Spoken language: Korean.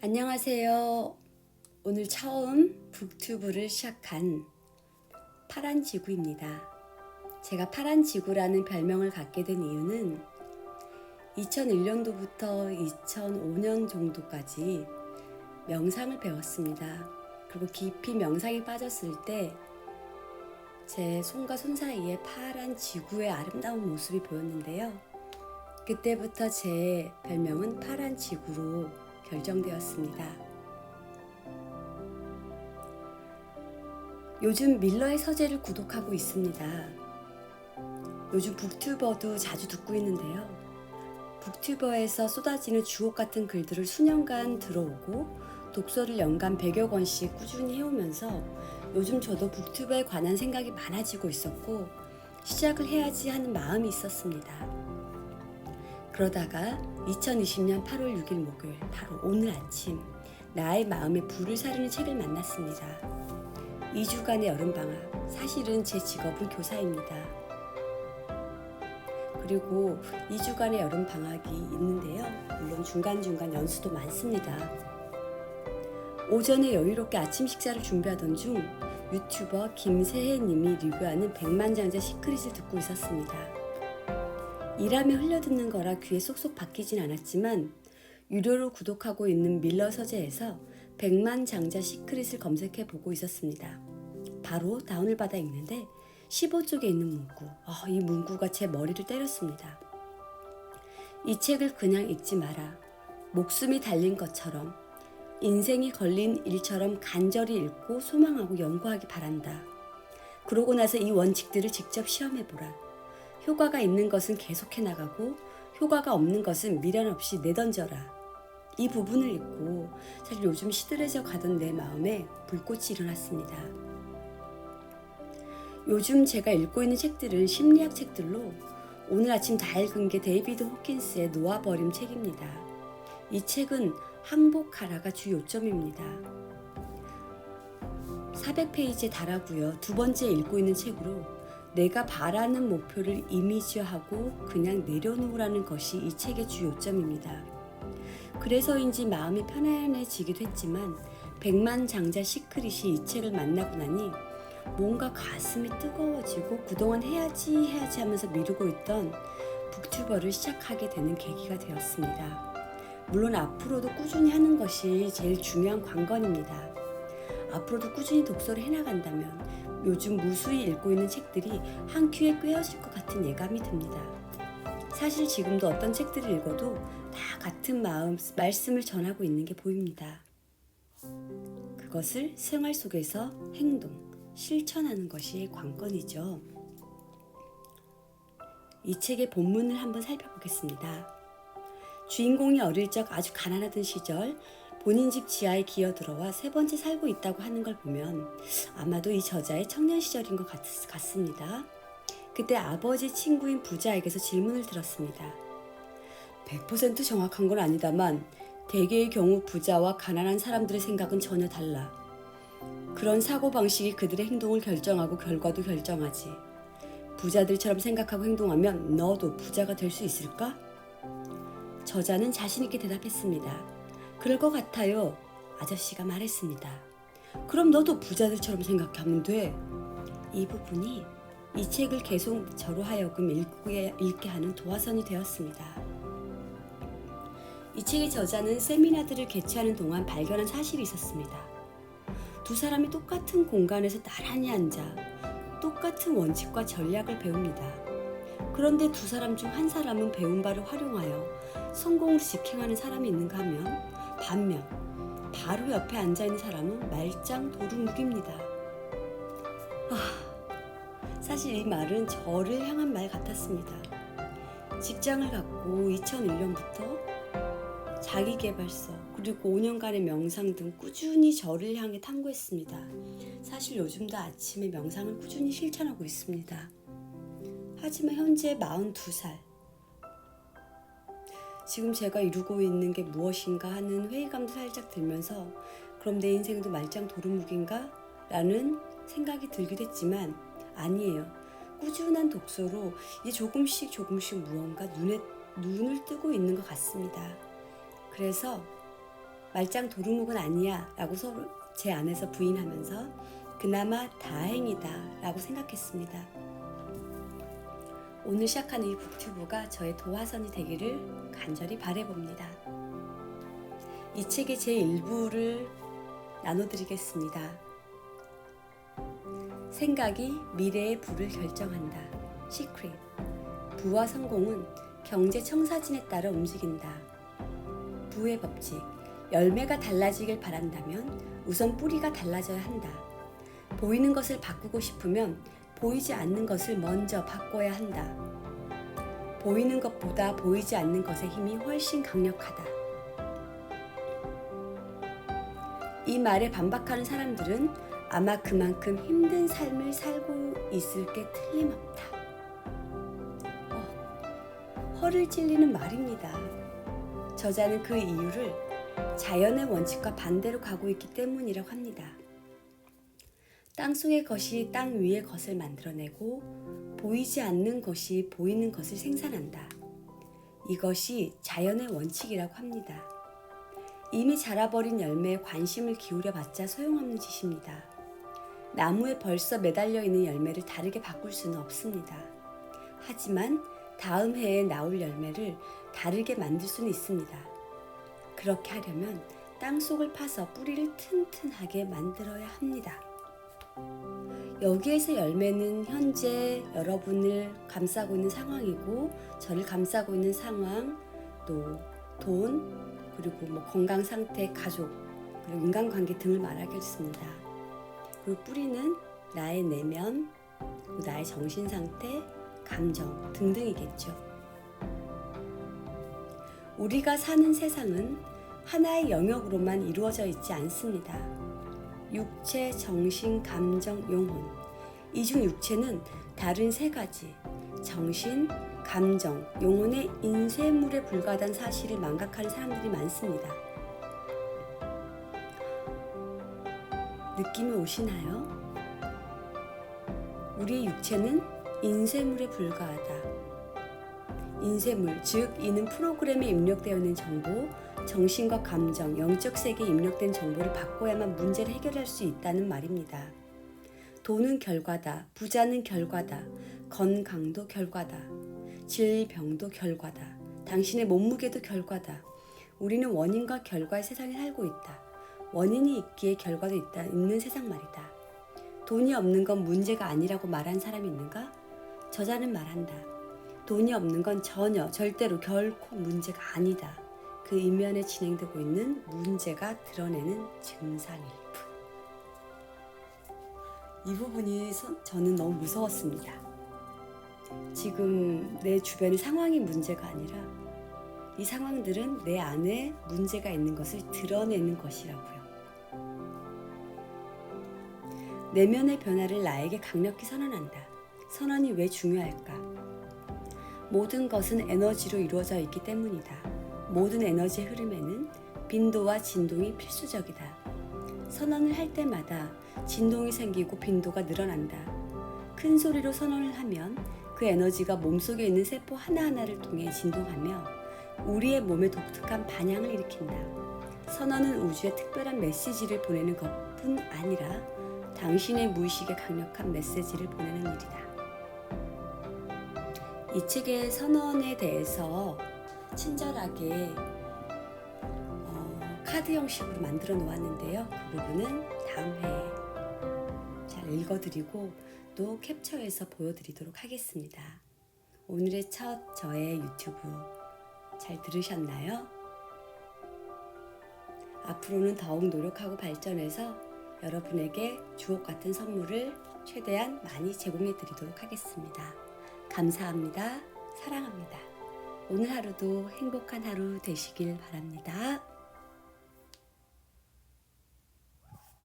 안녕하세요. 오늘 처음 북튜브를 시작한 파란 지구입니다. 제가 파란 지구라는 별명을 갖게 된 이유는 2001년도부터 2005년 정도까지 명상을 배웠습니다. 그리고 깊이 명상에 빠졌을 때 제 손과 손 사이에 파란 지구의 아름다운 모습이 보였는데요. 그때부터 제 별명은 파란 지구로 결정되었습니다. 요즘 밀러의 서재를 구독하고 있습니다. 요즘 북튜버도 자주 듣고 있는데요. 북튜버에서 쏟아지는 주옥 같은 글들을 수년간 들어오고 독서를 연간 100여 권씩 꾸준히 해오면서 요즘 저도 북튜버에 관한 생각이 많아지고 있었고 시작을 해야지 하는 마음이 있었습니다. 그러다가 2020년 8월 6일 목요일 바로 오늘 아침 나의 마음에 불을 사르는 책을 만났습니다. 2주간의 여름방학. 사실은 제 직업은 교사입니다. 그리고 2주간의 여름방학이 있는데요. 물론 중간중간 연수도 많습니다. 오전에 여유롭게 아침 식사를 준비하던 중 유튜버 김세혜 님이 리뷰하는 백만장자 시크릿을 듣고 있었습니다. 일하며 흘려듣는 거라 귀에 쏙쏙 박히진 않았지만 유료로 구독하고 있는 밀러 서재에서 백만장자 시크릿을 검색해 보고 있었습니다. 바로 다운을 받아 읽는데 15쪽에 있는 문구, 이 문구가 제 머리를 때렸습니다. 이 책을 그냥 읽지 마라. 목숨이 달린 것처럼 인생이 걸린 일처럼 간절히 읽고 소망하고 연구하기 바란다. 그러고 나서 이 원칙들을 직접 시험해보라. 효과가 있는 것은 계속해 나가고 효과가 없는 것은 미련 없이 내던져라. 이 부분을 읽고 사실 요즘 시들해져 가던 내 마음에 불꽃이 일어났습니다. 요즘 제가 읽고 있는 책들은 심리학 책들로 오늘 아침 다 읽은 게 데이비드 호킨스의 놓아버림 책입니다. 이 책은 항복하라가 주 요점입니다. 400페이지에 달하고요. 두 번째 읽고 있는 책으로 내가 바라는 목표를 이미지화하고 그냥 내려놓으라는 것이 이 책의 주 요점입니다. 그래서인지 마음이 편안해지기도 했지만 백만장자 시크릿이 이 책을 만나고 나니 뭔가 가슴이 뜨거워지고 그동안 해야지 하면서 미루고 있던 북튜버를 시작하게 되는 계기가 되었습니다. 물론 앞으로도 꾸준히 하는 것이 제일 중요한 관건입니다. 앞으로도 꾸준히 독서를 해나간다면 요즘 무수히 읽고 있는 책들이 한 큐에 꿰어질 것 같은 예감이 듭니다. 사실 지금도 어떤 책들을 읽어도 다 같은 말씀을 전하고 있는 게 보입니다. 그것을 생활 속에서 행동, 실천하는 것이 관건이죠. 이 책의 본문을 한번 살펴보겠습니다. 주인공이 어릴 적 아주 가난하던 시절 본인 집 지하에 기어들어와 세 번째 살고 있다고 하는 걸 보면 아마도 이 저자의 청년 시절인 것 같습니다. 그때 아버지 친구인 부자에게서 질문을 들었습니다. 100% 정확한 건 아니다만 대개의 경우 부자와 가난한 사람들의 생각은 전혀 달라. 그런 사고방식이 그들의 행동을 결정하고 결과도 결정하지. 부자들처럼 생각하고 행동하면 너도 부자가 될 수 있을까? 저자는 자신있게 대답했습니다. 그럴 것 같아요. 아저씨가 말했습니다. 그럼 너도 부자들처럼 생각하면 돼. 이 부분이 이 책을 계속 저로 하여금 읽게 하는 도화선이 되었습니다. 이 책의 저자는 세미나들을 개최하는 동안 발견한 사실이 있었습니다. 두 사람이 똑같은 공간에서 나란히 앉아 똑같은 원칙과 전략을 배웁니다. 그런데 두 사람 중 한 사람은 배운 바를 활용하여 성공을 직행하는 사람이 있는가 하면 반면 바로 옆에 앉아있는 사람은 말짱 도루묵입니다. 사실 이 말은 저를 향한 말 같았습니다. 직장을 갖고 2001년부터 자기계발서 그리고 5년간의 명상 등 꾸준히 저를 향해 탐구했습니다. 사실 요즘도 아침에 명상을 꾸준히 실천하고 있습니다. 하지만 현재 42살. 지금 제가 이루고 있는 게 무엇인가 하는 회의감도 살짝 들면서 그럼 내 인생도 말짱 도루묵인가? 라는 생각이 들기도 했지만 아니에요. 꾸준한 독서로 이제 조금씩 무언가 눈을 뜨고 있는 것 같습니다. 그래서 말짱 도루묵은 아니야 라고 서로 제 안에서 부인하면서 그나마 다행이다 라고 생각했습니다. 오늘 시작하는 이 북튜브가 저의 도화선이 되기를 간절히 바라봅니다. 이 책의 제 일부를 나눠드리겠습니다. 생각이 미래의 부를 결정한다. 시크릿. 부와 성공은 경제 청사진에 따라 움직인다. 부의 법칙. 열매가 달라지길 바란다면 우선 뿌리가 달라져야 한다. 보이는 것을 바꾸고 싶으면 보이지 않는 것을 먼저 바꿔야 한다. 보이는 것보다 보이지 않는 것의 힘이 훨씬 강력하다. 이 말에 반박하는 사람들은 아마 그만큼 힘든 삶을 살고 있을 게 틀림없다. 허를 찔리는 말입니다. 저자는 그 이유를 자연의 원칙과 반대로 가고 있기 때문이라고 합니다. 땅속의 것이 땅 위의 것을 만들어내고 보이지 않는 것이 보이는 것을 생산한다. 이것이 자연의 원칙이라고 합니다. 이미 자라버린 열매에 관심을 기울여봤자 소용없는 짓입니다. 나무에 벌써 매달려 있는 열매를 다르게 바꿀 수는 없습니다. 하지만 다음 해에 나올 열매를 다르게 만들 수는 있습니다. 그렇게 하려면 땅속을 파서 뿌리를 튼튼하게 만들어야 합니다. 여기에서 열매는 현재 여러분을 감싸고 있는 상황이고 저를 감싸고 있는 상황, 또 돈, 그리고 건강 상태, 가족, 그리고 인간관계 등을 말하겠습니다. 그리고 뿌리는 나의 내면, 나의 정신 상태, 감정 등등이겠죠. 우리가 사는 세상은 하나의 영역으로만 이루어져 있지 않습니다. 육체, 정신, 감정, 영혼. 이 중 육체는 다른 세 가지, 정신, 감정, 영혼의 인쇄물에 불과하다는 사실을 망각하는 사람들이 많습니다. 느낌이 오시나요? 우리의 육체는 인쇄물에 불과하다. 인쇄물, 즉 이는 프로그램에 입력되어 있는 정보, 정신과 감정, 영적 세계에 입력된 정보를 바꿔야만 문제를 해결할 수 있다는 말입니다. 돈은 결과다, 부자는 결과다, 건강도 결과다, 질병도 결과다, 당신의 몸무게도 결과다. 우리는 원인과 결과의 세상에 살고 있다. 원인이 있기에 결과도 있는 세상 말이다. 돈이 없는 건 문제가 아니라고 말한 사람이 있는가? 저자는 말한다. 돈이 없는 건 전혀, 절대로, 결코 문제가 아니다. 그 이면에 진행되고 있는 문제가 드러내는 증상일 뿐. 이 부분이 저는 너무 무서웠습니다. 지금 내 주변의 상황이 문제가 아니라 이 상황들은 내 안에 문제가 있는 것을 드러내는 것이라고요. 내면의 변화를 나에게 강력히 선언한다. 선언이 왜 중요할까? 모든 것은 에너지로 이루어져 있기 때문이다. 모든 에너지의 흐름에는 빈도와 진동이 필수적이다. 선언을 할 때마다 진동이 생기고 빈도가 늘어난다. 큰 소리로 선언을 하면 그 에너지가 몸속에 있는 세포 하나하나를 통해 진동하며 우리의 몸에 독특한 반향을 일으킨다. 선언은 우주에 특별한 메시지를 보내는 것뿐 아니라 당신의 무의식에 강력한 메시지를 보내는 일이다. 이 책의 선언에 대해서 친절하게 카드 형식으로 만들어 놓았는데요. 그 부분은 다음 회에 잘 읽어드리고 또 캡처해서 보여드리도록 하겠습니다. 오늘의 첫 저의 유튜브 잘 들으셨나요? 앞으로는 더욱 노력하고 발전해서 여러분에게 주옥 같은 선물을 최대한 많이 제공해 드리도록 하겠습니다. 감사합니다. 사랑합니다. 오늘 하루도 행복한 하루 되시길 바랍니다.